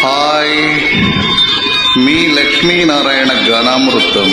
Hi, మీ లక్ష్మీనారాయణ గానామృతం.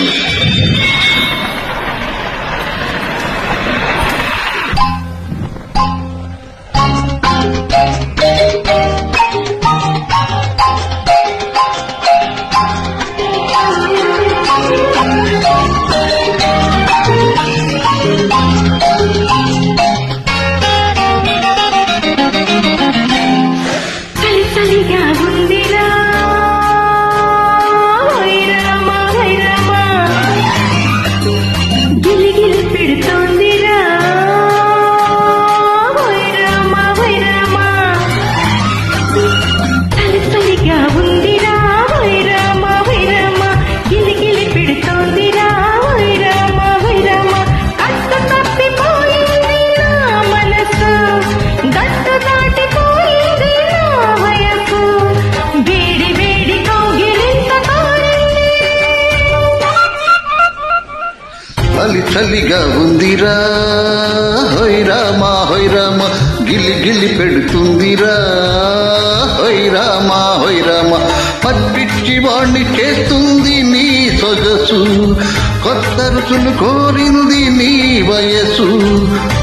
చలిగా ఉందిరా, హోయ్ రామా హోయ్ రామ, గిలి గిలి పెడుతుందిరా, హోయ్ రామా హోయ్ రామ. పట్టిచ్చి వాణ్ణి చేస్తుంది నీ సొగసు, కొత్త రుచులు కోరింది నీ వయసు,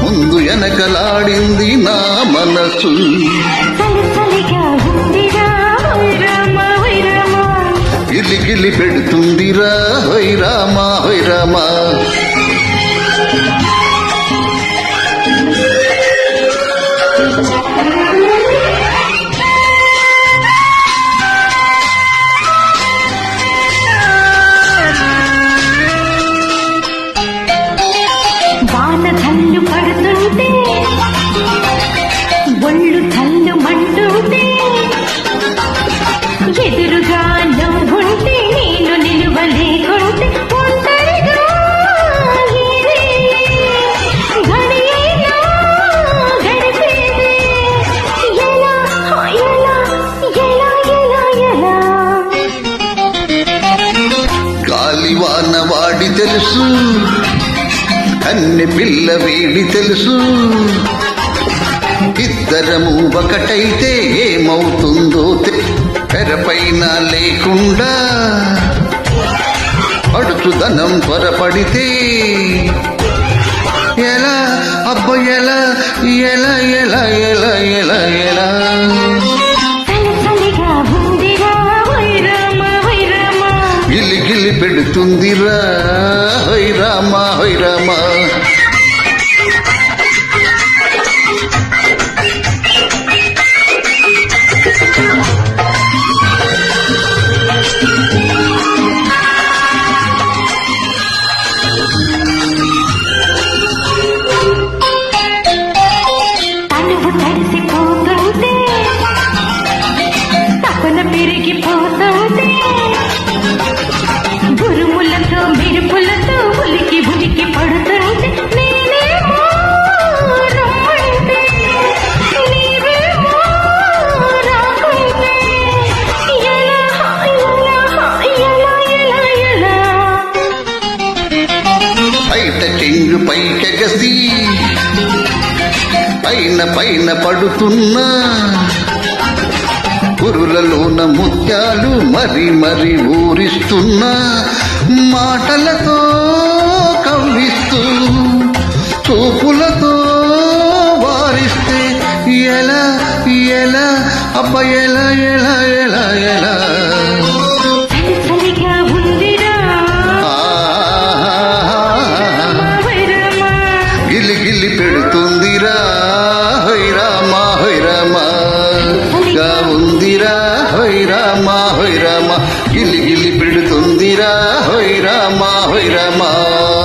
ముందు వెనకలాడింది నా మనసు. గిలి గిలి పెడుతుందిరా, హోయ్ రామా హోయ్ రామా. వాన చల్లు పడుతుంటే ఒళ్ళు చల్లు మంటుంటే, ఎదురుగా నవ్వుంటే నేను నిలువలేకుంటే, ఒంటరిగా గడిపేది ఎలా ఎలా ఎలా ఎలా ఎలా. గాలివాన వాడి తెలుసు, కన్నె పిల్ల వీడి తెలుసు, ఇద్దరము ఒకటైతే ఏమవుతుందో తెరపైన లేకుండా పడుచుదనం త్వరపడితే ఎలా అబ్బ ఎలా ఎలా ఎలా ఎలా ఎలా ఎలా. గిలి గిలి పెడుతుందిరా, హోయ్ రామా హోయ్ రామా. తనువు తడిసిపోతుంటే, తపన పెరిగిపోతుంటే, గురుములతో మెరుపులతో ఉలికి ఉలికి పడుతుంటే, నేనేమో రమ్మంటే నీవేమో రాకుంటే, ఎలా ఎలా ఎలా ఎలా ఎలా. బయట చెంగు పైకెగసి పైన పైన పడుతున్నా, పురులలోన ముత్యాలు మరి మరి ఊరిస్తున్నా, మాటలతో కవ్విస్తూ చూపులతో వారిస్తే ఎలా ఎలా అబ్బ ఎలా ఎలా ఎలా ఎలా. గిలి గిలి పెడుతుందిరా, హోయ్ రామా హోయ్ రామా. గా ఉందిరా, హోయ్ రామా హోయ్ రామా. గిలి గిలి పెడుతుందిరా, హోయ్ రామా హోయ్ రామా.